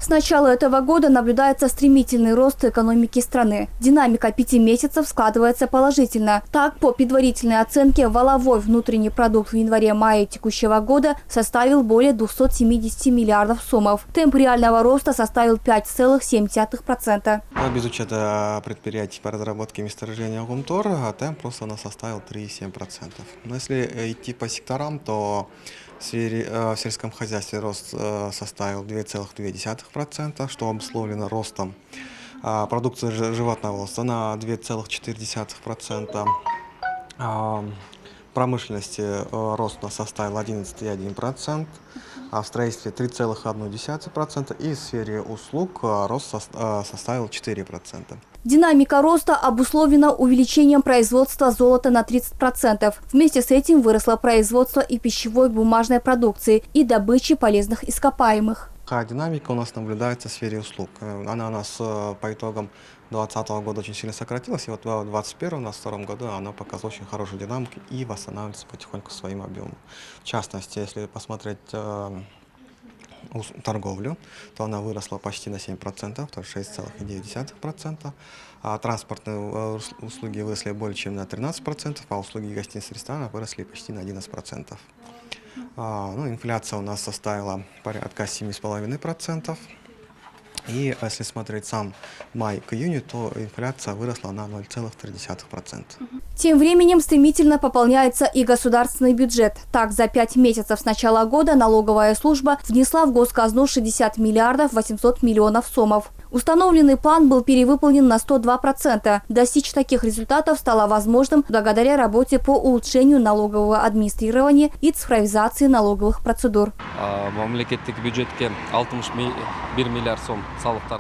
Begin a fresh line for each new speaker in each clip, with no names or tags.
С начала этого года наблюдается стремительный рост экономики страны. Динамика 5 месяцев складывается положительно. Так, по предварительной оценке, валовой внутренний продукт в январе-мае текущего года составил более 270 миллиардов сомов. Темп реального роста составил 5,7%.
Без учета предприятий по разработке месторождения ГУМТОР, темп роста у нас составил 3,7%. Но если идти по секторам, то в сельском хозяйстве рост составил 2,2%, что обусловлено ростом продукции животноводства на 2,4%. В промышленности рост у нас составил 11,1%, а в строительстве 3,1%, и в сфере услуг рост составил 4%.
Динамика роста обусловлена увеличением производства золота на 30%. Вместе с этим выросло производство и пищевой бумажной продукции, и добычи полезных ископаемых.
Какая динамика у нас наблюдается в сфере услуг? Она у нас по итогам 2020 года очень сильно сократилась, и вот в 2021-2022 году она показала очень хорошую динамику и восстанавливается потихоньку своим объемом. В частности, если посмотреть торговлю, то она выросла почти на 7%, то 6,9%. А транспортные услуги выросли более чем на 13%, а услуги гостиниц и ресторанов выросли почти на 11%. Инфляция у нас составила порядка 7,5%. И если смотреть сам май к июню, то инфляция выросла на 0,3%.
Тем временем стремительно пополняется и государственный бюджет. Так, за 5 месяцев с начала года налоговая служба внесла в госказну 60 миллиардов 800 миллионов сомов. Установленный план был перевыполнен на 102%. Достичь таких результатов стало возможным благодаря работе по улучшению налогового администрирования и цифровизации налоговых процедур.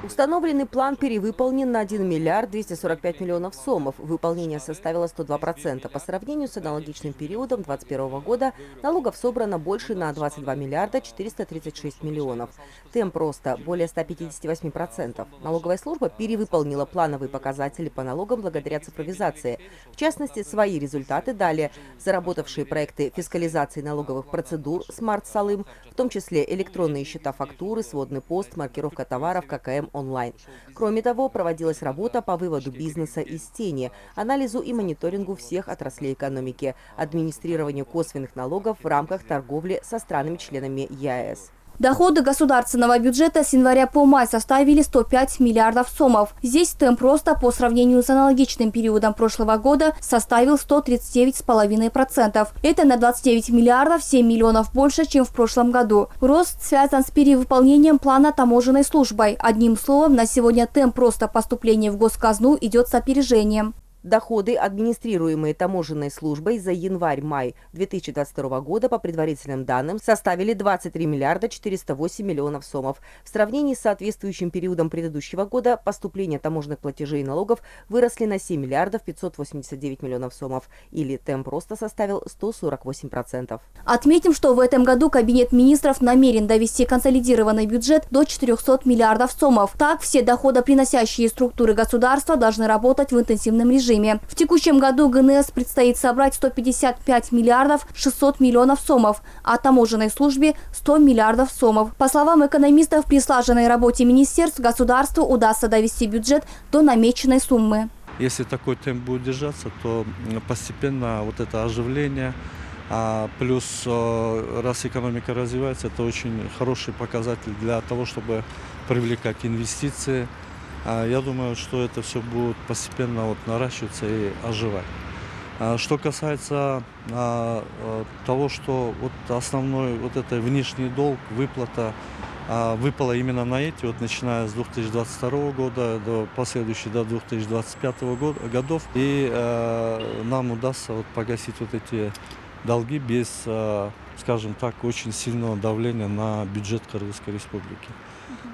Установленный план перевыполнен на 1 миллиард 245 миллионов сомов. Выполнение составило 102%. По сравнению с аналогичным периодом 2021 года налогов собрано больше на 22 миллиарда 436 миллионов. Темп роста более 158%. Налоговая служба перевыполнила плановые показатели по налогам благодаря цифровизации. В частности, свои результаты дали заработавшие проекты фискализации налоговых процедур «Смарт Салым», в том числе электронные счета фактуры, сводный пост, маркировка товаров ККМ онлайн. Кроме того, проводилась работа по выводу бизнеса из тени, анализу и мониторингу всех отраслей экономики, администрированию косвенных налогов в рамках торговли со странами-членами ЕАЭС.
Доходы государственного бюджета с января по май составили 105 миллиардов сомов. Здесь темп роста по сравнению с аналогичным периодом прошлого года составил 139,5%. Это на 29 миллиардов 7 миллионов больше, чем в прошлом году. Рост связан с перевыполнением плана таможенной службой. Одним словом, на сегодня темп роста поступления в госказну идет с опережением.
Доходы, администрируемые таможенной службой за январь-май 2022 года, по предварительным данным, составили 23 миллиарда 408 миллионов сомов. В сравнении с соответствующим периодом предыдущего года поступления таможенных платежей и налогов выросли на 7 миллиардов 589 миллионов сомов, или темп роста составил 148%.
Отметим, что в этом году Кабинет министров намерен довести консолидированный бюджет до 400 миллиардов сомов. Так, все доходоприносящие структуры государства должны работать в интенсивном режиме. В текущем году ГНС предстоит собрать 155 миллиардов 600 миллионов сомов, а таможенной службе 100 миллиардов сомов. По словам экономистов, при слаженной работе министерств государству удастся довести бюджет до намеченной суммы.
Если такой темп будет держаться, то постепенно вот это оживление, плюс раз экономика развивается, это очень хороший показатель для того, чтобы привлекать инвестиции. Я думаю, что это все будет постепенно наращиваться и оживать. Что касается того, что основной это внешний долг, выплата выпала именно на эти, начиная с 2022 года до последующих до 2025 годов, и нам удастся погасить эти долги без, скажем так, очень сильного давления на бюджет Кыргызской республики.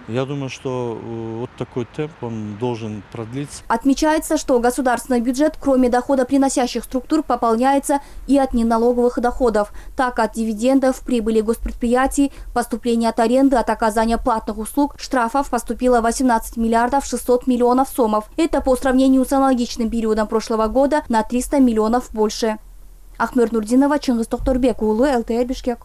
Я думаю, что такой темп он должен продлиться.
Отмечается, что государственный бюджет, кроме доходоприносящих структур, пополняется и от неналоговых доходов. Так, от дивидендов, прибыли госпредприятий, поступления от аренды, от оказания платных услуг, штрафов поступило 18 миллиардов 600 миллионов сомов. Это по сравнению с аналогичным периодом прошлого года на 300 миллионов больше. Ахмер Нурдинова, Чингис Тохторбек, ЛТР Бишкек.